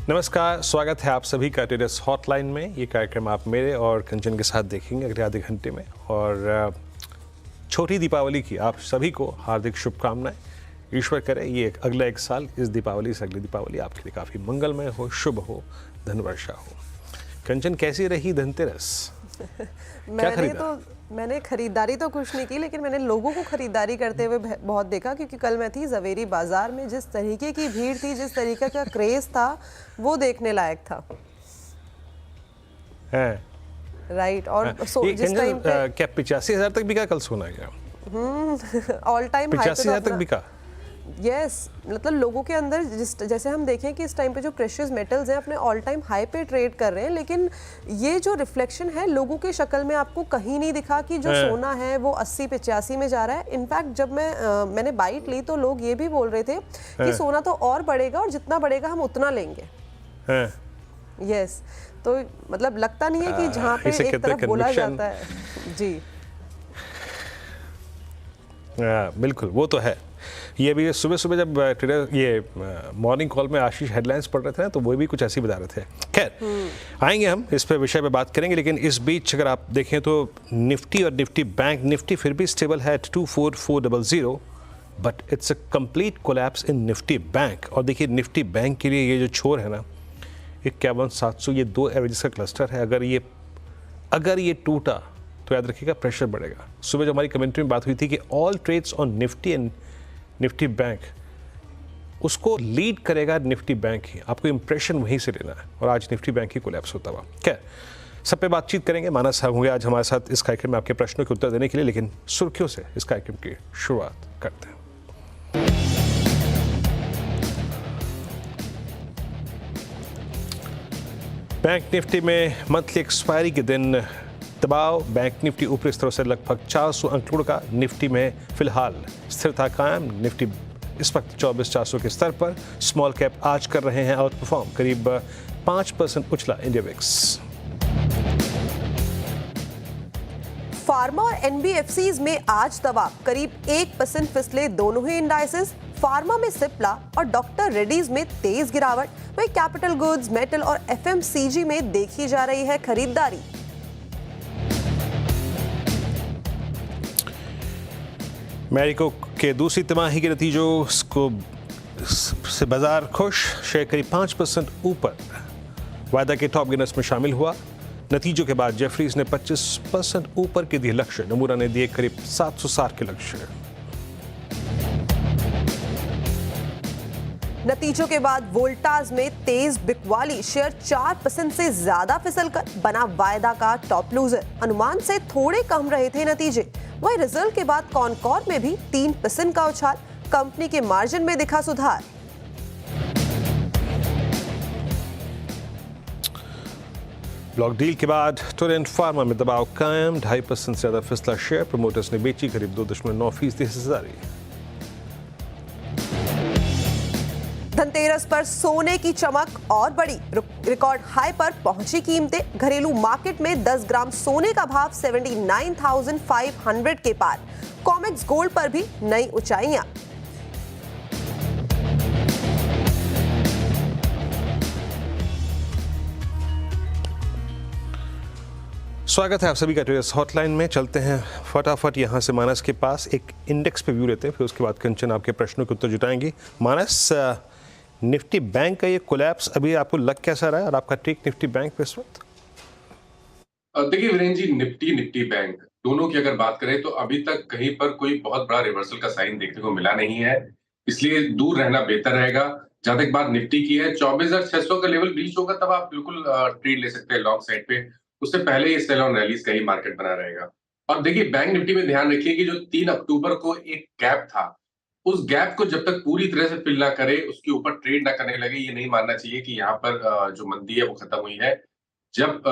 नमस्कार, स्वागत है आप सभी का टेरस हॉटलाइन में। ये कार्यक्रम आप मेरे और कंचन के साथ देखेंगे अगले आधे घंटे में। और छोटी दीपावली की आप सभी को हार्दिक शुभकामनाएं। ईश्वर करे ये अगला एक साल इस दीपावली से अगली दीपावली आपके लिए काफ़ी मंगलमय हो, शुभ हो, धनवर्षा हो। कंचन, कैसी रही धनतेरस? मैंने खरीदारी तो कुछ नहीं की, लेकिन मैंने लोगों को खरीदारी करते हुए बहुत देखा, क्योंकि कल मैं थी जवेरी बाजार में। जिस तरीके की भीड़ थी, जिस तरीके का क्रेज था, वो देखने लायक था। राइट। और जिस टाइम पे क्या 85,000 तक बिका कल सोना? क्या ऑल टाइम 85,000 तक बिका? यस, मतलब लोगों के अंदर जैसे हम देखें कि इस टाइम पे जो प्रेशियस मेटल्स हैं अपने ऑल टाइम हाई पे ट्रेड कर रहे हैं, लेकिन ये जो रिफ्लेक्शन है लोगों के शक्ल में आपको कहीं नहीं दिखा कि जो सोना है वो 80-85 में जा रहा है। इनफैक्ट जब मैंने बाइट ली तो लोग ये भी बोल रहे थे कि सोना तो और बढ़ेगा और जितना बढ़ेगा हम उतना लेंगे। यस, तो मतलब लगता नहीं है कि जहाँ पे एक तरफ बोला जाता है। जी बिल्कुल, वो तो है। ये भी सुबह सुबह जब ये मॉर्निंग कॉल में आशीष हेडलाइंस पढ़ रहे थे ना, तो वो भी कुछ ऐसे बता रहे थे। खैर, आएंगे हम इस पे विषय पे बात करेंगे, लेकिन इस बीच अगर आप देखें तो निफ्टी और निफ्टी बैंक, निफ्टी फिर भी स्टेबल है 24,400, but it's a complete collapse in Nifty bank. और देखिए निफ्टी बैंक के लिए ये जो छोर है ना 51,700, ये दो एवरेजेस का क्लस्टर है। अगर ये टूटा तो याद रखिएगा प्रेशर बढ़ेगा। सुबह जो हमारी कमेंट्री में बात हुई थी कि all trades on Nifty and Nifty bank, उसको लीड करेगा निफ्टी बैंक ही। आपको इंप्रेशन वहीं से लेना है, और आज निफ्टी बैंक ही कोलैप्स होता हुआ। खैर, सब पे बातचीत करेंगे। मानस साहब होंगे आज हमारे साथ इस कार्यक्रम में आपके प्रश्नों के उत्तर देने के लिए, लेकिन सुर्खियों से इस कार्यक्रम की शुरुआत करते हैं। बैंक निफ्टी में मंथली एक्सपायरी के दिन दबाव। बैंक निफ्टी ऊपरी स्तरों से लगभग 400 अंक का। निफ्टी में फिलहाल स्थिरता कायम। निफ्टी इस वक्त 24,400 के स्तर पर। स्मॉल कैप आज कर रहे हैं आउट परफॉर्म, करीब 5% उछला इंडिया विक्स। फार्मा और एनबीएफसीज में आज दबाव, करीब 1% फिसले दोनों ही इंडाइसेस। फार्मा में सिप्ला और डॉक्टर रेड्डीज में तेज गिरावट। वहीं कैपिटल गुड्स, मेटल और एफएमसीजी में देखी जा रही है खरीदारी। मैरिको के दूसरी तिमाही के नतीजों से बाजार खुश। शेयर करीब 5% ऊपर वायदा के टॉप गेनर्स में शामिल हुआ। नतीजों के बाद जेफरीज ने 25% ऊपर के दिए लक्ष्य। नमूरा ने दिए करीब 760 के लक्ष्य। नतीजों के बाद वोल्टास में तेज बिकवाली। शेयर 4% से ज्यादा फिसलकर बना वायदा का टॉप लूजर। अनुमान से थोड़े कम रहे थे नतीजे। वहीं रिजल्ट के बाद कॉनकॉर में भी 3% का उछाल। कंपनी के मार्जिन में दिखा सुधार। ब्लॉक डील के बाद टोरेंट फार्मा में दबाव कायम। 2.5% से ज्यादा फिसला शेयर। प्रमोटर्स ने बेची करीब 2.9% हिस्सेदारी। धनतेरस पर सोने की चमक और बढ़ी। रिकॉर्ड हाई पर पहुंची कीमतें। घरेलू मार्केट में 10 ग्राम सोने का भाव 79,500 के पार। कॉमेक्स गोल्ड पर भी नई ऊंचाइयां। स्वागत है आप सभी का टेरस हॉटलाइन में। चलते हैं फटाफट यहाँ से मानस के पास, एक इंडेक्स पे व्यू लेते हैं, फिर उसके बाद कंचन आपके प्रश्नों के उत्तर जुटाएंगी। मानस, निफ्टी बैंक का ये कोलैप्स अभी आपको लग कैसा रहा है, और आपका टेक निफ्टी बैंक पे इस वक्त? देखिए वीरेंद्र जी, निफ्टी बैंक दोनों की अगर बात करें तो अभी तक कहीं पर कोई बहुत बड़ा रिवर्सल का साइन देखने को मिला नहीं है, इसलिए दूर रहना बेहतर रहेगा। जहां तक बात निफ्टी की है, 24,600 का लेवल ब्रीच होगा तब आप बिल्कुल ट्रेड ले सकते हैं लॉन्ग साइड पे। उससे पहले ये सेल ऑन रैलीज का ही मार्केट बना रहेगा। और देखिए बैंक निफ्टी में ध्यान रखिए कि जो 3 अक्टूबर को एक गैप था, उस गैप को जब तक पूरी तरह से फिल ना करे, उसके ऊपर ट्रेड ना करने लगे, ये नहीं मानना चाहिए कि यहाँ पर जो मंदी है वो खत्म हुई है। जब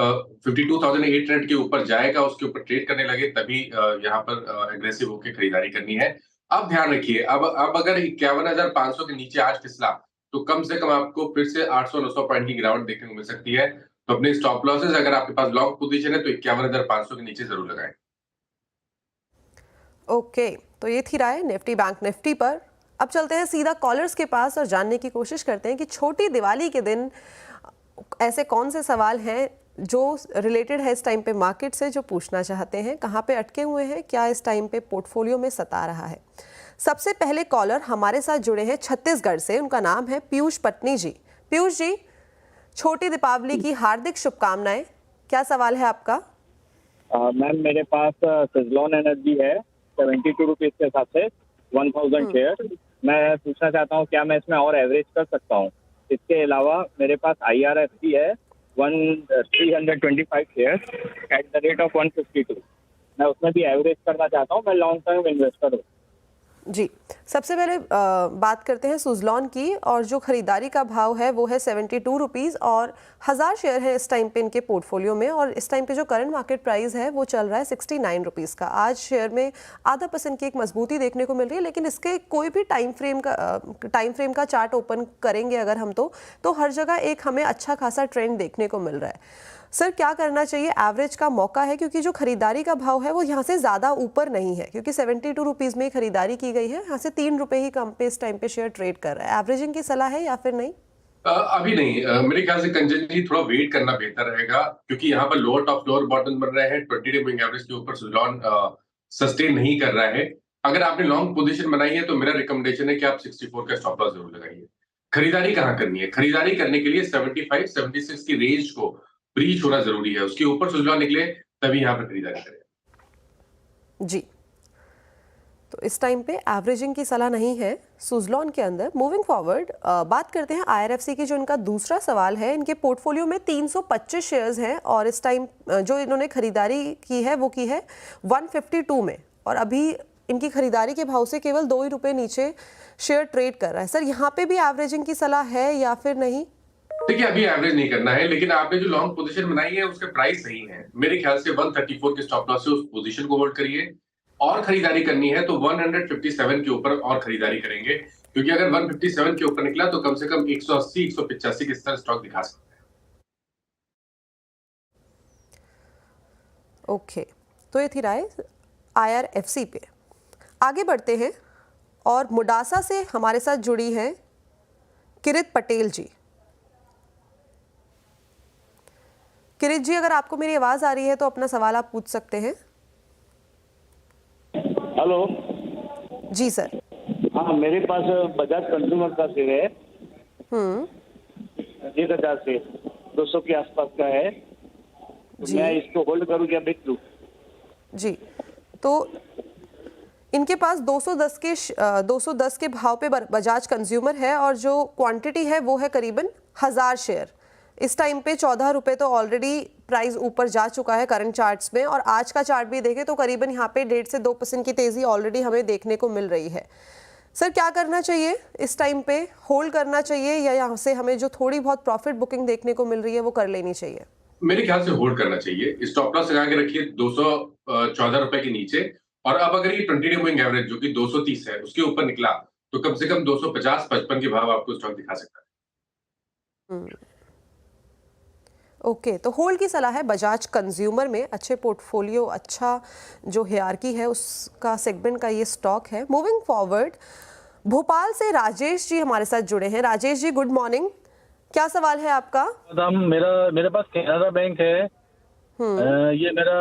52,800 के ऊपर जाएगा, उसके ऊपर ट्रेड करने लगे, तभी यहाँ पर एग्रेसिव होकर खरीदारी करनी है। अब ध्यान रखिए, अब अगर 51,500 के नीचे आज फिसला तो कम से कम आपको फिर से 800-900 पॉइंट की गिरावट देखने को मिल सकती है। तो अपने स्टॉप लॉसेस अगर आपके पास लॉन्ग पोजीशन है तो 51,500 के नीचे जरूर लगाएं। ओके, तो ये थी राय निफ्टी बैंक निफ्टी पर। अब चलते हैं सीधा कॉलर्स के पास और जानने की कोशिश करते हैं कि छोटी दिवाली के दिन ऐसे कौन से सवाल हैं जो रिलेटेड है इस टाइम पे मार्केट से, जो पूछना चाहते हैं, कहाँ पे अटके हुए हैं, क्या इस टाइम पे पोर्टफोलियो में सता रहा है। सबसे पहले कॉलर हमारे साथ जुड़े हैं छत्तीसगढ़ से, उनका नाम है पीयूष पटनी जी। पीयूष जी, छोटी दीपावली की हार्दिक शुभकामनाएं। क्या सवाल है आपका? मैम मेरे पास सुज़लॉन एनर्जी है 72 रुपीज़ के हिसाब से 1000 शेयर। मैं पूछना चाहता हूँ क्या मैं इसमें और एवरेज कर सकता हूँ। इसके अलावा मेरे पास IRFC है 325 share at the rate of 152। मैं उसमें भी एवरेज करना चाहता हूँ। मैं लॉन्ग टर्म इन्वेस्टर हूँ। जी, सबसे पहले बात करते हैं सुज़लॉन की, और जो खरीदारी का भाव है वो है 72 रुपीज़ और 1000 शेयर है इस टाइम पे इनके पोर्टफोलियो में। और इस टाइम पे जो करंट मार्केट प्राइस है वो चल रहा है 69 रुपीज़ का। आज शेयर में 0.5% की एक मजबूती देखने को मिल रही है, लेकिन इसके कोई भी टाइम फ्रेम का चार्ट ओपन करेंगे अगर हम तो हर जगह एक हमें अच्छा खासा ट्रेंड देखने को मिल रहा है। सर, क्या करना चाहिए? एवरेज का मौका है, क्योंकि जो खरीदारी का भाव है वो यहाँ से ज़्यादा ऊपर नहीं है, क्योंकि 72 रुपीज़ में खरीदारी की गई है। यहाँ से 3 रुपये ही कम पे इस टाइम पे शेयर ट्रेड कर रहा है। एवरेजिंग की सलाह है या फिर नहीं? अभी नहीं। मेरे ख्याल से कंजन जी थोड़ा वेट करना बेहतर रहेगा, क्योंकि यहाँ पर लोअर टॉप लोअर बॉटम बन रहे हैं। 20 डे मूविंग एवरेज के ऊपर सुज़लॉन सस्टेन नहीं कर रहा है। अगर आपने लॉन्ग पोजीशन बनाई है तो मेरा रिकमेंडेशन है कि आप 64 का स्टॉप लॉस जरूर लगाइए। खरीदारी कहाँ करनी है? खरीदारी करने के लिए 75 76 की रेंज को ब्रीच होना जरूरी है। उसके ऊपर सुज़लॉन निकले तभी यहाँ पर खरीदारी करें। जी, तो इस टाइम पे एवरेजिंग की सलाह नहीं है सुज़लॉन के अंदर। मूविंग फॉरवर्ड बात करते हैं IRFC की। जो इनका दूसरा सवाल है, इनके पोर्टफोलियो में 325 शेयर्स हैं और इस टाइम जो इन्होंने खरीदारी की है वो की है 152 में, और अभी इनकी खरीदारी के भाव से केवल 2 ही रुपये नीचे शेयर ट्रेड कर रहा है। सर, यहाँ पे भी एवरेजिंग की सलाह है या फिर नहीं? देखिए, अभी एवरेज नहीं करना है, लेकिन आपने जो लॉन्ग पोजीशन बनाई है उसका प्राइस सही है। मेरे ख्याल से 134 के स्टॉप लॉस से उस पोजीशन को होल्ड करिए, और खरीदारी करनी है तो 157 के ऊपर और खरीदारी करेंगे, क्योंकि अगर 157 के ऊपर निकला तो कम से कम 180 185 के स्तर स्टॉक दिखा सकता है। ओके, तो ये थी राय IRFC पे। आगे बढ़ते हैं और मुडासा से हमारे साथ जुड़ी हैं किरित पटेल जी। किरित जी, अगर आपको मेरी आवाज आ रही है तो अपना सवाल आप पूछ सकते हैं। हेलो जी सर। हाँ, मेरे पास बजाज कंज्यूमर का शेयर है 1000 से 200 के आसपास का है। तो जी। मैं इसको होल्ड करूँ या बेच दूँ? जी, तो इनके पास 210 के भाव पे बजाज कंज्यूमर है, और जो क्वांटिटी है वो है करीबन 1000 शेयर। इस टाइम पे 14 रुपये तो ऑलरेडी प्राइस ऊपर जा चुका है करंट चार्ट्स में, और आज का चार्ट भी देखें तो करीबन यहाँ पे 1.5 से 2% की तेज़ी ऑलरेडी हमें देखने को मिल रही है। सर, क्या करना चाहिए इस टाइम पे? होल्ड करना चाहिए या यहाँ से हमें जो थोड़ी बहुत प्रॉफिट बुकिंग देखने को मिल रही है वो कर लेनी चाहिए? मेरे ख्याल से होल्ड करना चाहिए। स्टॉप लॉस लगा के रखिए 214 रुपए के नीचे, और अब अगर ये 20 डे मूविंग एवरेज जो कि 230 है उसके ऊपर निकला तो कम से कम 250 55 के भाव आपको स्टॉक दिखा सकता है। ओके, तो होल्ड की सलाह है बजाज कंज्यूमर में। अच्छे पोर्टफोलियो, अच्छा जो हियरार्की है उसका सेगमेंट का ये स्टॉक है। मूविंग फॉरवर्ड, भोपाल से राजेश जी हमारे साथ जुड़े हैं। Rajesh ji, good morning. क्या सवाल है आपका? मैडम, मेरे पास कैनरा बैंक है। ये मेरा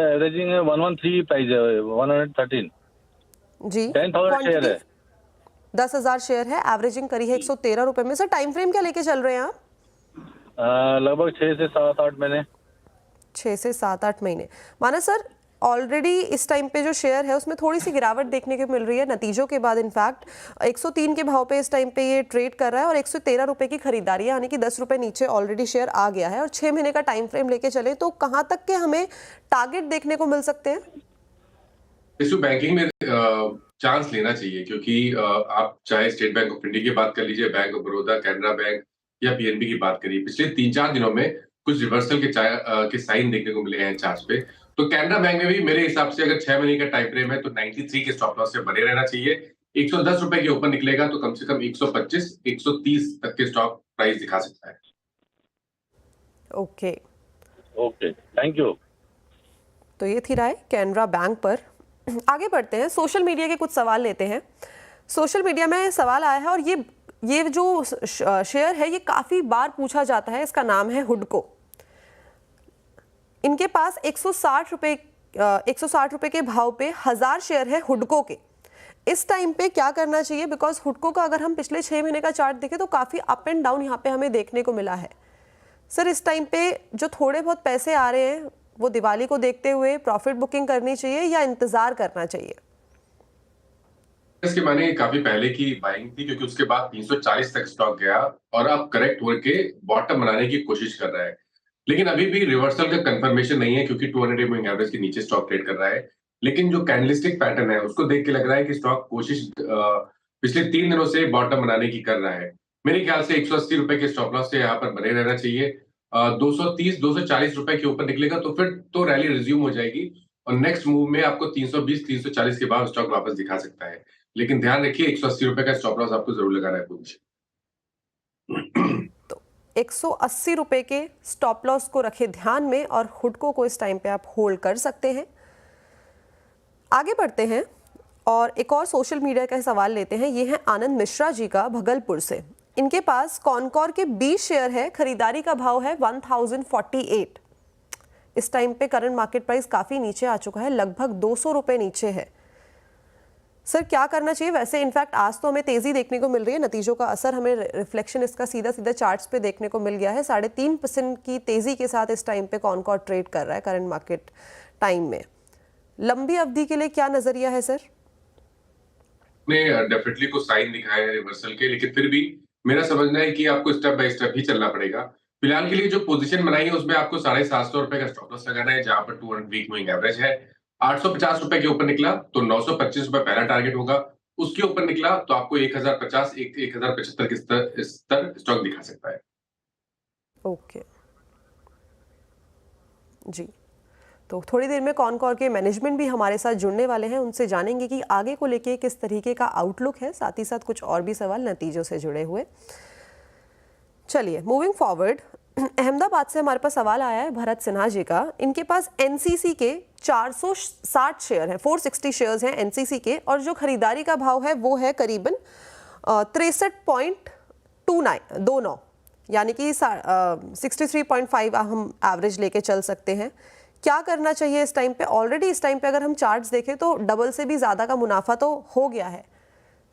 एवरेजिंग 113 प्राइस है, 113 जी। 10,000 शेयर है। 10,000 शेयर है, एवरेजिंग करी है 113 रुपए में। सर, टाइम फ्रेम क्या लेके चल रहे हैं आप? लगभग 6 से 7-8 महीने। 6 से 7-8 महीने माना सर। ऑलरेडी इस टाइम पे जो शेयर है उसमें थोड़ी सी गिरावट देखने को मिल रही है नतीजों के बाद। इनफैक्ट 103 के भाव पे इस टाइम पे ये ट्रेड कर रहा है, और 113 रुपए की खरीदारी है, यानी कि 10 रुपए नीचे ऑलरेडी शेयर आ गया है। और 6 महीने का टाइम फ्रेम लेके चले तो कहाँ तक के हमें टारगेट देखने को मिल सकते हैं? इसको बैंकिंग में चांस लेना चाहिए, क्योंकि आप चाहे स्टेट बैंक ऑफ इंडिया की बात कर लीजिए, bank of Baroda, Canara bank या PNB की बात करिए, पिछले 3-4 दिनों में कुछ रिवर्सल के साइन देखने को मिले हैं चार्ट्स पे। तो कैनरा बैंक में भी मेरे हिसाब से अगर 6 महीने का टाइम फ्रेम है तो 93 के स्टॉप लॉस से बने रहना चाहिए। 110 रुपए के ऊपर निकलेगा तो कम से कम 125 130 तक के स्टॉक प्राइस दिखा सकता है। Okay, thank you. तो ये थी राय कैनरा बैंक पर। आगे बढ़ते हैं, सोशल मीडिया के कुछ सवाल लेते हैं। सोशल मीडिया में सवाल आया है, और ये ये जो शेयर है ये काफ़ी बार पूछा जाता है, इसका नाम है हुडको। इनके पास 160 रुपए के भाव पे 1000 शेयर है हुडको के। इस टाइम पे क्या करना चाहिए, बिकॉज हुडको का अगर हम पिछले 6 महीने का चार्ट देखें तो काफ़ी अप एंड डाउन यहाँ पे हमें देखने को मिला है। सर इस टाइम पे जो थोड़े बहुत पैसे आ रहे हैं वो दिवाली को देखते हुए प्रॉफिट बुकिंग करनी चाहिए या इंतज़ार करना चाहिए? इसके माने काफी पहले की बाइंग थी, क्योंकि उसके बाद 340 तक स्टॉक गया और अब करेक्ट होकर बॉटम बनाने की कोशिश कर रहा है। लेकिन अभी भी रिवर्सल का कंफर्मेशन नहीं है, क्योंकि 200 मूविंग एवरेज के नीचे स्टॉक ट्रेड कर रहा है। लेकिन जो कैंडलस्टिक पैटर्न है उसको देख के लग रहा है कि स्टॉक कोशिश पिछले 3 दिनों से बॉटम बनाने की कर रहा है। मेरे ख्याल से 180 रुपए के स्टॉप लॉस से यहाँ पर बने रहना चाहिए। 230 240 रुपए के ऊपर निकलेगा तो फिर तो रैली रिज्यूम हो जाएगी और नेक्स्ट मूव में आपको 320 340 के बाद स्टॉक वापस दिखा सकता है। लेकिन ध्यान रखिए 180 रुपए का स्टॉप लॉस आपको जरूर लगाना है कुछ। तो 180 रुपए के स्टॉप लॉस को रखे ध्यान में और हुडको को इस टाइम पे आप होल्ड कर सकते हैं। आगे बढ़ते हैं और एक और सोशल मीडिया का सवाल लेते हैं। ये है आनंद मिश्रा जी का भगलपुर से। इनके पास कॉनकॉर के 20 शेयर है, खरीदारी का भाव है 1048। इस टाइम पे करंट मार्केट प्राइस काफ़ी नीचे आ चुका है, लगभग 200 रुपये नीचे है। सर क्या करना चाहिए? वैसे इनफैक्ट आज तो हमें तेज़ी देखने को मिल रही है, नतीजों का असर हमें रिफ्लेक्शन इसका सीधा सीधा चार्ट्स पे देखने को मिल गया है। 3.5% की तेज़ी के साथ इस टाइम पे कॉनकॉर ट्रेड कर रहा है करंट मार्केट टाइम में। लंबी अवधि के लिए क्या नजरिया है सर? ने डेफिनेटली कुछ साइन दिखाए हैं रिवर्सल के, लेकिन फिर भी मेरा समझना है कि आपको स्टेप बाय स्टेप ही चलना पड़ेगा। फिलहाल के लिए जो पोजीशन बनाई है उसमें आपको 750 रुपए का स्टॉप लॉस लगाना है, जहां पर 200 वीक मूविंग एवरेज है। 850 रुपए के ऊपर निकला तो 925 रुपए पहला टारगेट होगा। उसके ऊपर निकला तो आपको 1050 1075 के स्तर स्टॉक दिखा सकता है। ओके जी, तो थोड़ी देर में कॉनकॉर के मैनेजमेंट भी हमारे साथ जुड़ने वाले हैं, उनसे जानेंगे कि आगे को लेके किस तरीके का आउटलुक है, साथ ही साथ कुछ और भी सवाल नतीजों से जुड़े हुए। चलिए मूविंग फॉरवर्ड, अहमदाबाद से हमारे पास सवाल आया है भरत सिन्हा जी का। इनके पास एनसीसी के 460 शेयर हैं, 460 शेयर्स हैं एनसीसी के, और जो खरीदारी का भाव है वो है करीबन 63.29, यानी कि 63.5 हम एवरेज लेके चल सकते हैं। क्या करना चाहिए इस टाइम पे? ऑलरेडी इस टाइम पे अगर हम चार्ट्स देखें तो डबल से भी ज़्यादा का मुनाफा तो हो गया है।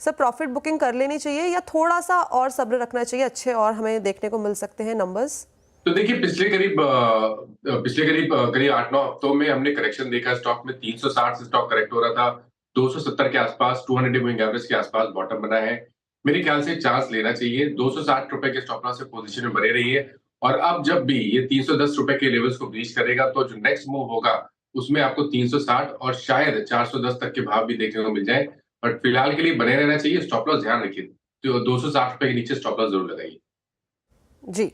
सर प्रॉफिट बुकिंग कर लेनी चाहिए या थोड़ा सा और सब्र रखना चाहिए, अच्छे और हमें देखने को मिल सकते हैं नंबर्स? तो देखिए पिछले करीब 8-9 हफ्तों में हमने करेक्शन देखा। स्टॉक में 360 से स्टॉक करेक्ट हो रहा था, 270 के आसपास 200 मूविंग एवरेज के आसपास बॉटम बना है। मेरे ख्याल से चांस लेना चाहिए। 260 रुपए के स्टॉप लॉस से पोजीशन में बने रही है, और अब जब भी ये 310 रुपए के लेवल्स को ब्रीच करेगा तो जो नेक्स्ट मूव होगा उसमें आपको 360 और शायद 410 तक के भाव भी देखने को मिल जाए। बट फिलहाल के लिए बने रहना चाहिए। स्टॉप लॉस ध्यान रखिए, तो 260 रुपए के नीचे स्टॉप लॉस जरूर लगाइए जी।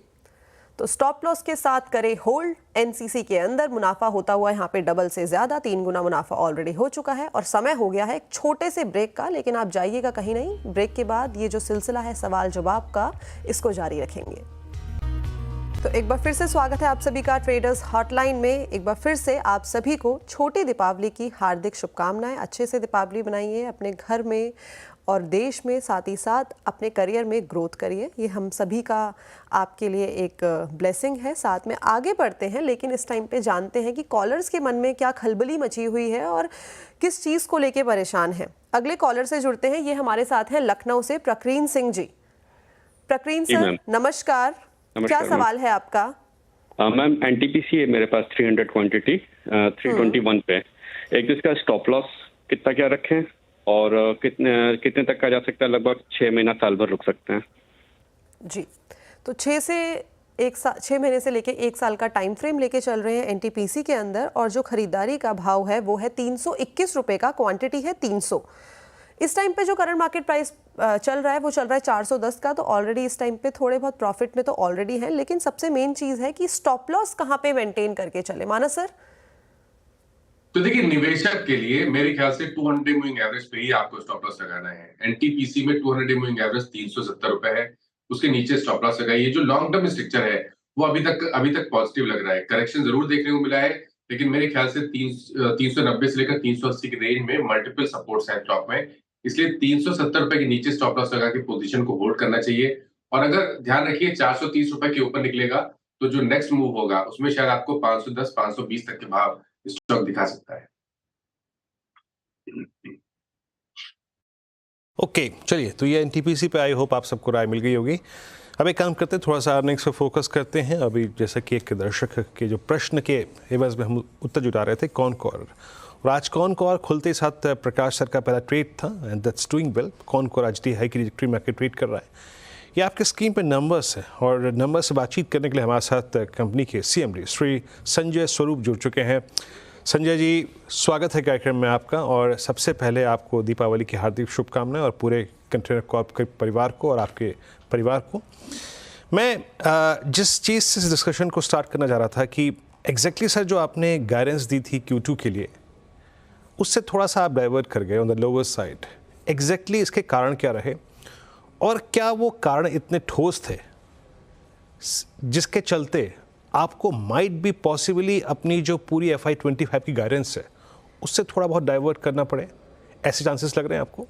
तो स्टॉप लॉस के साथ करें होल्ड। एनसीसी के अंदर मुनाफा होता हुआ यहाँ पे डबल से ज्यादा 3 गुना मुनाफा ऑलरेडी हो चुका है, और समय हो गया है एक छोटे से ब्रेक का, लेकिन आप जाइएगा कहीं नहीं। ब्रेक के बाद ये जो सिलसिला है सवाल जवाब का, इसको जारी रखेंगे। तो एक बार फिर से स्वागत है आप सभी का ट्रेडर्स हॉटलाइन में। एक बार फिर से आप सभी को छोटी दीपावली की हार्दिक शुभकामनाएं। अच्छे से दीपावली बनाइए अपने घर में और देश में, साथ ही साथ अपने करियर में ग्रोथ करिए। ये हम सभी का आपके लिए एक ब्लेसिंग है। साथ में आगे बढ़ते हैं, लेकिन इस टाइम पे जानते हैं कि कॉलर्स के मन में क्या खलबली मची हुई है और किस चीज़ को लेके परेशान है। अगले कॉलर से जुड़ते हैं, ये हमारे साथ हैं लखनऊ से प्रकरीन सिंह जी। प्रकरीन सर नमस्कार, क्या सवाल है आपका? मैम एनटीपीसी है मेरे पास 300 क्वांटिटी 321 पे। एक तो इसका स्टॉप लॉस कितना क्या रखें और कितने तक का जा सकता है? लगभग 6 महीना साल भर रुक सकते हैं जी। तो 6 महीने से लेके 1 साल का टाइम फ्रेम लेके चल रहे हैं एनटीपीसी के अंदर, और जो खरीदारी का भाव है वो है 321 रुपए का, क्वांटिटी है 300। इस टाइम पे जो करंट मार्केट प्राइस चल रहा है वो चल रहा है 410 का, तो ऑलरेडी इस टाइम पे थोड़े बहुत प्रॉफिट में तो ऑलरेडी है। लेकिन सबसे मेन चीज़ है कि स्टॉप लॉस कहाँ पे मेंटेन करके चले, मानस सर? तो देखिए निवेशक के लिए मेरे ख्याल से 200 मूविंग एवरेज पे ही आपको स्टॉप लॉस लगाना है। एनटीपीसी में 200 मूविंग एवरेज 370 रुपए है, उसके नीचे स्टॉप लॉस लगाइए। जो लॉन्ग टर्म स्ट्रक्चर है वो अभी तक पॉजिटिव लग रहा है। करेक्शन जरूर देखने को मिला है, लेकिन मेरे ख्याल से 390 से लेकर 380 के रेंज में मल्टीपल सपोर्ट्स हैं स्टॉक में। इसलिए 370 रुपए के नीचे स्टॉप लॉस लगा के पोजीशन को होल्ड करना चाहिए। और अगर ध्यान रखिए 430 रुपए के ऊपर निकलेगा तो जो नेक्स्ट मूव होगा उसमें शायद आपको 510 520 तक के भाव स्टॉक दिखा सकता है। ओके चलिए, तो ये एनटीपीसी पे आई होप आप सबको राय मिल गई होगी। अब एक काम करते हैं, थोड़ा सा अर्निंग्स पे फोकस करते हैं। अभी जैसा कि एक दर्शक के जो प्रश्न के एवज में हम उत्तर जुटा रहे थे कॉनकोर, और आज कॉनकोर खुलते ही साथ प्रकाश सर का पहला ट्रेड था and that's doing well. Concor आज डी हाई की ट्रिजेक्टरी में आके ट्रेड कर रहा है। ये आपके स्क्रीन पे नंबर्स है और नंबर से बातचीत करने के लिए हमारे साथ कंपनी के सीएमडी श्री संजय स्वरूप जुड़ चुके हैं। संजय जी, स्वागत है कार्यक्रम में आपका। और सबसे पहले आपको दीपावली की हार्दिक शुभकामनाएं और पूरे कंटेनर कॉर्प के परिवार को और आपके परिवार को। मैं जिस चीज़ से इस डिस्कशन को स्टार्ट करना चाह रहा था कि एग्जैक्टली सर जो आपने गाइडेंस दी थी Q2 के लिए, उससे थोड़ा सा आप डाइवर्ट कर गए on the lower side. Exactly इसके कारण क्या रहे और क्या वो कारण इतने ठोस थे जिसके चलते आपको माइट बी पॉसिबली अपनी जो पूरी FY25 की गाइडेंस है उससे थोड़ा बहुत डाइवर्ट करना पड़े? ऐसे चांसेस लग रहे हैं आपको?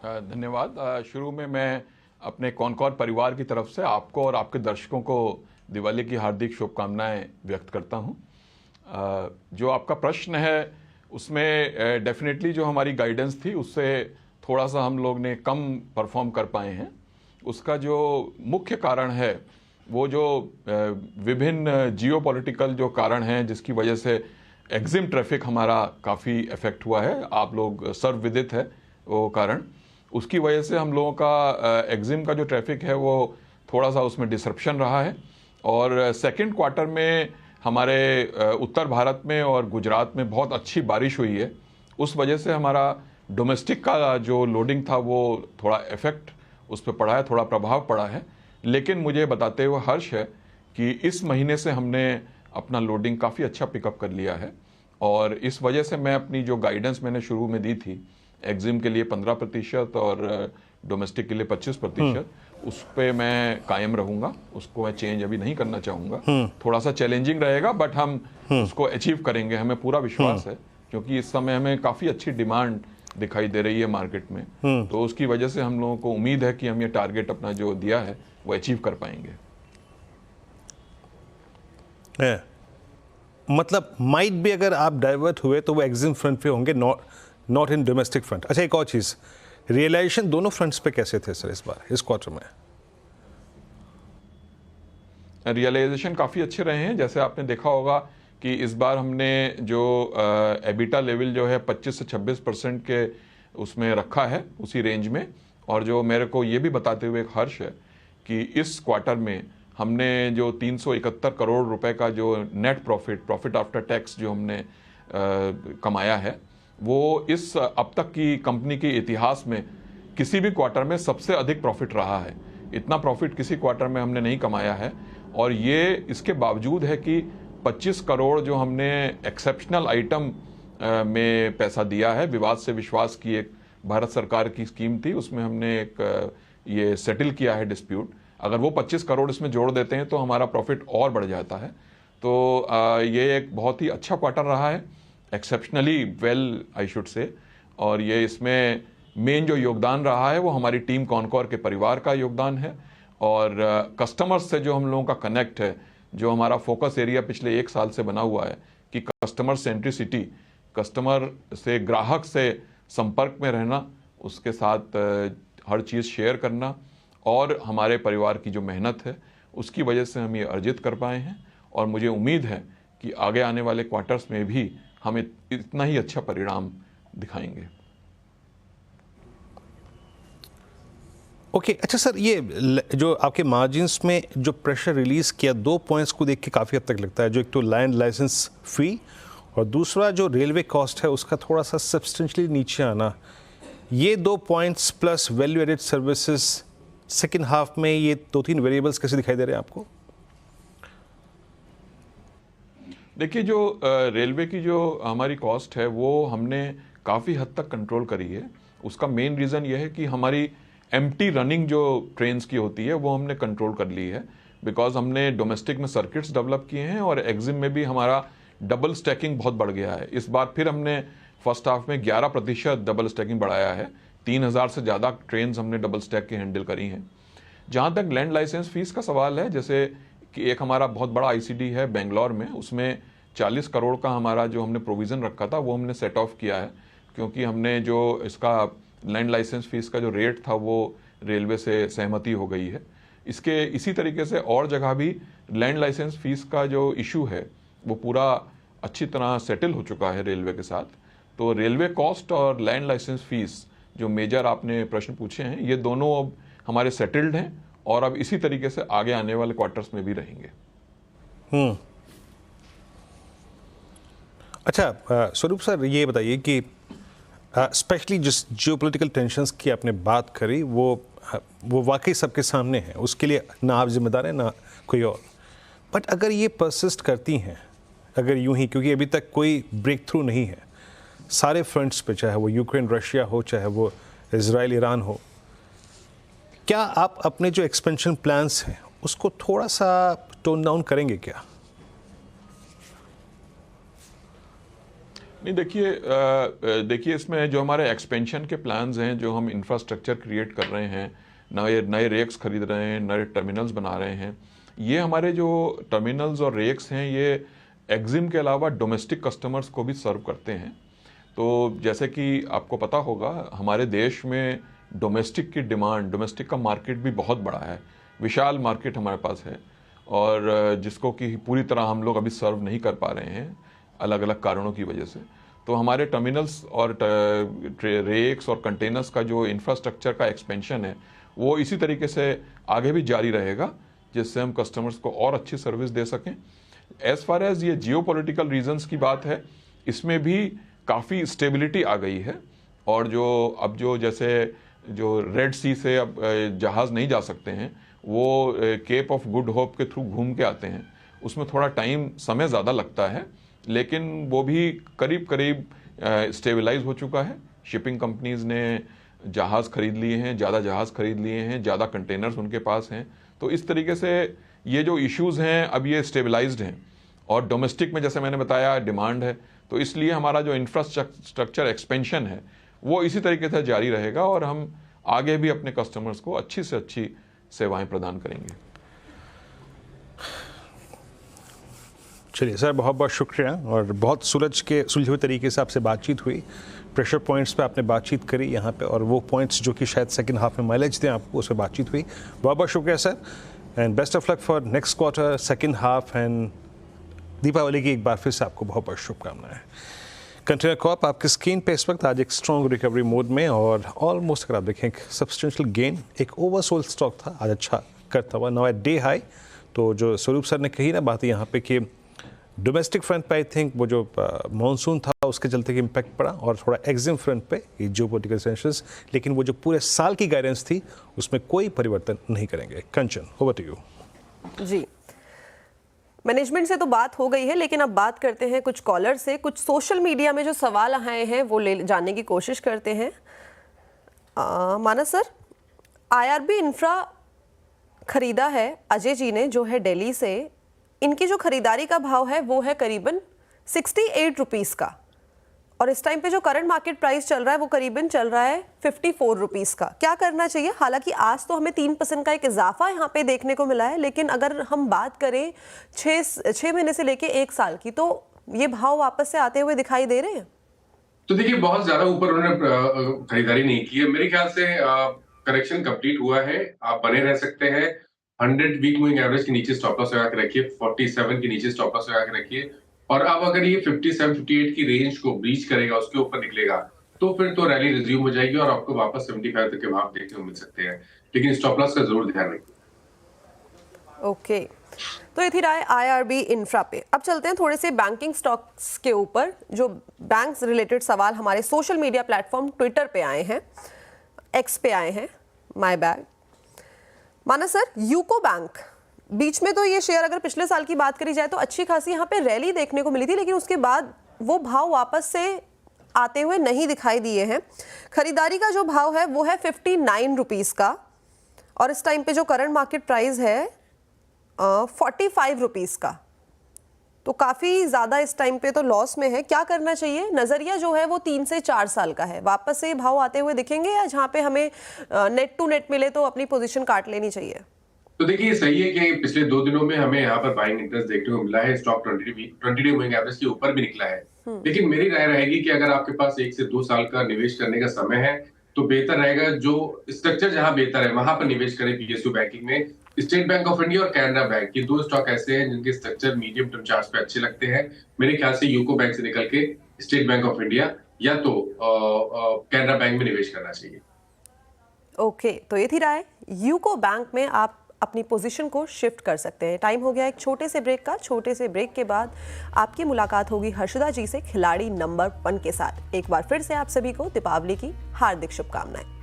धन्यवाद। शुरू में मैं अपने कॉनकोर परिवार की तरफ से आपको और आपके दर्शकों को दिवाली की हार्दिक शुभकामनाएं व्यक्त करता हूं। जो आपका प्रश्न है उसमें डेफिनेटली जो हमारी गाइडेंस थी उससे थोड़ा सा हम लोग ने कम परफॉर्म कर पाए हैं। उसका जो मुख्य कारण है वो जो विभिन्न जियोपॉलिटिकल जो कारण हैं जिसकी वजह से एग्जिम ट्रैफिक हमारा काफ़ी इफेक्ट हुआ है। आप लोग सर्वविदित है वो कारण। उसकी वजह से हम लोगों का एग्जिम का जो ट्रैफिक है वो थोड़ा सा उसमें डिसरप्शन रहा है। और सेकंड क्वार्टर में हमारे उत्तर भारत में और गुजरात में बहुत अच्छी बारिश हुई है। उस वजह से हमारा डोमेस्टिक का जो लोडिंग था वो थोड़ा इफेक्ट उस पर पड़ा है, थोड़ा प्रभाव पड़ा है। लेकिन मुझे बताते हुए हर्ष है कि इस महीने से हमने अपना लोडिंग काफ़ी अच्छा पिकअप कर लिया है। और इस वजह से मैं अपनी जो गाइडेंस मैंने शुरू में दी थी एग्जिम के लिए 15% और डोमेस्टिक के लिए 25%, उस पर मैं कायम रहूंगा। उसको मैं चेंज अभी नहीं करना चाहूँगा। थोड़ा सा चैलेंजिंग रहेगा बट हम उसको अचीव करेंगे, हमें पूरा विश्वास है। क्योंकि इस समय हमें काफ़ी अच्छी डिमांड दिखाई दे रही है मार्केट में। तो उसकी वजह से हम लोगों को उम्मीद है कि हम ये टारगेट अपना जो दिया है वो अचीव कर पाएंगे। मतलब माइट भी अगर आप डाइवर्ट हुए तो वो एग्जिम फ्रंट पे होंगे, नॉट इन डोमेस्टिक फ्रंट। अच्छा, एक और चीज़, रियलाइजेशन दोनों फ्रंट्स पे कैसे थे सर इस बार, इस क्वार्टर में? रियलाइजेशन काफ़ी अच्छे रहे हैं। जैसे आपने देखा होगा कि इस बार हमने जो एबिटा लेवल जो है 25 से 26% के उसमें रखा है, उसी रेंज में। और जो मेरे को ये भी बताते हुए एक हर्ष है कि इस क्वार्टर में हमने जो 371 करोड़ रुपए का जो नेट प्रॉफिट आफ्टर टैक्स जो हमने कमाया है वो इस अब तक की कंपनी के इतिहास में किसी भी क्वार्टर में सबसे अधिक प्रॉफिट रहा है। इतना प्रॉफिट किसी क्वार्टर में हमने नहीं कमाया है। और ये इसके बावजूद है कि 25 करोड़ जो हमने एक्सेप्शनल आइटम में पैसा दिया है, विवाद से विश्वास की एक भारत सरकार की स्कीम थी, उसमें हमने एक ये सेटल किया है डिस्प्यूट। अगर वो 25 करोड़ इसमें जोड़ देते हैं तो हमारा प्रॉफिट और बढ़ जाता है। तो ये एक बहुत ही अच्छा क्वार्टर रहा है, exceptionally well I should say. और ये इसमें मेन जो योगदान रहा है वो हमारी टीम कॉनकोर के परिवार का योगदान है। और कस्टमर्स से जो हम लोगों का कनेक्ट है, जो हमारा फोकस एरिया पिछले 1 साल से बना हुआ है कि कस्टमर सेंट्रिसिटी, कस्टमर से ग्राहक से संपर्क में रहना, उसके साथ हर चीज़ शेयर करना और हमारे परिवार की जो मेहनत है उसकी वजह से हम ये अर्जित कर पाए हैं। और मुझे उम्मीद है कि आगे आने वाले क्वार्टर्स में भी हम इतना ही अच्छा परिणाम दिखाएंगे। ओके, अच्छा सर, ये जो आपके मार्जिन्स में जो प्रेशर रिलीज़ किया, 2 पॉइंट्स को देख के काफ़ी हद तक लगता है। जो एक तो लैंड लाइसेंस फी और दूसरा जो रेलवे कॉस्ट है उसका थोड़ा सा सब्सटेंशियली नीचे आना, ये 2 points plus value added services second half में, ये 2-3 वेरिएबल्स कैसे दिखाई दे रहे हैं आपको? देखिए, जो रेलवे की जो हमारी कॉस्ट है वो हमने काफ़ी हद तक कंट्रोल करी है। उसका मेन रीज़न ये है कि हमारी एम्प्टी रनिंग जो ट्रेन्स की होती है वो हमने कंट्रोल कर ली है। बिकॉज हमने डोमेस्टिक में सर्किट्स डेवलप किए हैं और एग्जिम में भी हमारा डबल स्टैकिंग बहुत बढ़ गया है। इस बार फिर हमने फर्स्ट हाफ में 11% डबल स्टैकिंग बढ़ाया है। 3000 से ज़्यादा ट्रेन हमने डबल स्टैक की हैंडल करी हैं। जहाँ तक लैंड लाइसेंस फीस का सवाल है, जैसे कि एक हमारा बहुत बड़ा आईसीडी है बेंगलोर में, उसमें 40 करोड़ का हमारा जो हमने प्रोविज़न रखा था वो हमने सेट ऑफ किया है, क्योंकि हमने जो इसका लैंड लाइसेंस फीस का जो रेट था वो रेलवे से सहमति हो गई है। इसके इसी तरीके से और जगह भी लैंड लाइसेंस फीस का जो इशू है वो पूरा अच्छी तरह सेटल हो चुका है रेलवे के साथ। तो रेलवे कॉस्ट और लैंड लाइसेंस फीस जो मेजर आपने प्रश्न पूछे हैं, ये दोनों अब हमारे सेटल्ड हैं और अब इसी तरीके से आगे आने वाले क्वार्टर्स में भी रहेंगे। अच्छा स्वरूप सर, ये बताइए कि स्पेशली जिस जियोपॉलिटिकल टेंशन्स की आपने बात करी वो वाकई सबके सामने है, उसके लिए ना आप जिम्मेदार हैं ना कोई और, बट अगर ये परसिस्ट करती हैं अगर यूं ही, क्योंकि अभी तक कोई ब्रेक थ्रू नहीं है सारे फ्रंट्स पे, चाहे वो यूक्रेन रशिया हो, चाहे वो इजराइल ईरान हो, क्या आप अपने जो एक्सपेंशन प्लान्स हैं उसको थोड़ा सा टोन डाउन करेंगे क्या? नहीं, देखिए इसमें जो हमारे एक्सपेंशन के प्लान्स हैं, जो हम इंफ्रास्ट्रक्चर क्रिएट कर रहे हैं, नए रेक्स खरीद रहे हैं, नए टर्मिनल्स बना रहे हैं, ये हमारे जो टर्मिनल्स और रेक्स हैं ये एक्जिम के अलावा डोमेस्टिक कस्टमर्स को भी सर्व करते हैं। तो जैसे कि आपको पता होगा हमारे देश में डोमेस्टिक की डिमांड, डोमेस्टिक का मार्केट भी बहुत बड़ा है, विशाल मार्केट हमारे पास है, और जिसको कि पूरी तरह हम लोग अभी सर्व नहीं कर पा रहे हैं अलग अलग कारणों की वजह से। तो हमारे टर्मिनल्स और रेक्स और कंटेनर्स का जो इंफ्रास्ट्रक्चर का एक्सपेंशन है वो इसी तरीके से आगे भी जारी रहेगा, जिससे हम कस्टमर्स को और अच्छी सर्विस दे सकें। एज फार एज ये जियोपॉलिटिकल रीजंस की बात है, इसमें भी काफ़ी स्टेबिलिटी आ गई है, और जो जैसे जो रेड सी से अब जहाज़ नहीं जा सकते हैं, वो केप ऑफ गुड होप के थ्रू घूम के आते हैं, उसमें थोड़ा समय ज़्यादा लगता है, लेकिन वो भी करीब स्टेबलाइज हो चुका है। शिपिंग कंपनीज ने जहाज़ खरीद लिए हैं, ज़्यादा जहाज़ खरीद लिए हैं, ज़्यादा कंटेनर्स उनके पास हैं। तो इस तरीके से ये जो इश्यूज़ हैं अब ये स्टेबलाइज्ड हैं, और डोमेस्टिक में जैसे मैंने बताया डिमांड है, तो इसलिए हमारा जो इंफ्रास्ट्रक्चर एक्सपेंशन है वो इसी तरीके से जारी रहेगा, और हम आगे भी अपने कस्टमर्स को अच्छी से अच्छी सेवाएं प्रदान करेंगे। चलिए सर, बहुत बहुत शुक्रिया, और बहुत सुलझे हुए तरीके से आपसे बातचीत हुई, प्रेशर पॉइंट्स पे आपने बातचीत करी यहाँ पे, और वो पॉइंट्स जो कि शायद सेकंड हाफ में माइलेज दें आपको, उस पर बातचीत हुई। बहुत बहुत शुक्रिया sir, and best of luck for next quarter, second half, and Deepawali की एक बार फिर से आपको बहुत बहुत शुभकामनाएं। कंटेनर कॉर्प आपकी स्क्रीन पे इस वक्त आज एक स्ट्रॉन्ग रिकवरी मोड में, और ऑलमोस्ट अगर आप देखें एक सब्सटेंशियल गेन, एक ओवरसोल्ड स्टॉक था, आज अच्छा करता हुआ नाउ एट डे हाई। तो जो स्वरूप सर ने कही ना बात यहाँ पे कि डोमेस्टिक फ्रंट पे आई थिंक वो जो मानसून था उसके चलते इम्पैक्ट पड़ा, और थोड़ा एक्सिम फ्रंट पे ये जियोपॉलिटिकल टेंशंस, लेकिन वो जो पूरे साल की गाइडेंस थी उसमें कोई परिवर्तन नहीं करेंगे। Kanchan, over to you. जी, मैनेजमेंट से तो बात हो गई है, लेकिन अब बात करते हैं कुछ कॉलर से। कुछ सोशल मीडिया में जो सवाल आए हैं वो जानने की कोशिश करते हैं। मानस सर, IRB इंफ्रा खरीदा है अजय जी ने, जो है दिल्ली से, इनकी जो खरीदारी का भाव है वो है करीबन 68 रुपीज़ का, और इस टाइम पे जो करंट मार्केट प्राइस चल रहा है वो करीबन चल रहा है 54 रुपीज़ का। क्या करना चाहिए? हालांकि आज तो हमें 3% का एक इजाफा यहाँ पे देखने को मिला है, लेकिन अगर हम बात करें 6 महीने से लेके 1 साल की, तो ये भाव वापस से आते हुए दिखाई दे रहे हैं। तो देखिए, बहुत ज्यादा ऊपर उन्होंने खरीदारी नहीं की है, मेरे ख्याल से करेक्शन कंप्लीट हुआ है। आप बने रह सकते हैं, 100 वीक मूविंग एवरेज के नीचे स्टॉप लॉस लगा के रखिए, 47 के नीचे स्टॉप लॉस लगा के रखिए, और अब अगर ये 57-58 की रेंज को ब्रीच करेगा, उसके ऊपर निकलेगा, तो फिर तो रैली रिज्यूम हो जाएगी और आपको वापस 75 तक के भाव देखने को मिल सकते हैं, लेकिन स्टॉप लॉस का जरूर ध्यान रखिए। ओके, तो ये थी राय IRB इंफ्रा पे। अब चलते हैं थोड़े से बैंकिंग स्टॉक्स के ऊपर, जो बैंक्स रिलेटेड सवाल हमारे सोशल मीडिया प्लेटफॉर्म ट्विटर पे आए हैं, एक्स पे आए हैं, माय बैग। माना सर, यूको बैंक, बीच में तो ये शेयर अगर पिछले साल की बात करी जाए तो अच्छी खासी यहाँ पे रैली देखने को मिली थी, लेकिन उसके बाद वो भाव वापस से आते हुए नहीं दिखाई दिए हैं। खरीदारी का जो भाव है वो है 59 रुपीज़ का, और इस टाइम पे जो करंट मार्केट प्राइस है 45 रुपीज़ का। तो काफी ज्यादा इस टाइम पे तो लॉस में है। क्या करना चाहिए? नजरिया जो है वो 3 से 4 साल का है, वापस से भाव आते हुए दिखेंगे या जहां पे हमें नेट टू नेट मिले तो अपनी पोजीशन काट लेनी चाहिए? तो देखिए सही है कि पिछले 2 दिनों में हमें यहाँ पर बाइंग इंटरेस्ट देखने को मिला है। स्टॉक 20 डे मूविंग एवरेज के ऊपर भी निकला है। लेकिन मेरी राय रहेगी कि अगर आपके पास 1 से 2 साल का निवेश करने का समय है तो बेहतर रहेगा, जो स्ट्रक्चर जहां बेहतर है वहां पर निवेश करें। पीएसयू बैंकिंग में स्टेट बैंक ऑफ इंडिया और कैनरा बैंक, ये 2 स्टॉक ऐसे हैं जिनके स्ट्रक्चर मीडियम टर्म चार्ट पे अच्छे लगते हैं। मेरे ख्याल से यूको बैंक से निकल के स्टेट बैंक ऑफ इंडिया या तो कैनरा बैंक में निवेश करना चाहिए। ओके, तो ये थी राय। यूको बैंक में आप अपनी पोजीशन को शिफ्ट कर सकते हैं। टाइम हो गया एक छोटे से ब्रेक का। छोटे से ब्रेक के बाद आपकी मुलाकात होगी हर्षदा जी से, खिलाड़ी नंबर 1 के साथ। एक बार फिर से आप सभी को दीपावली की हार्दिक शुभकामनाएं।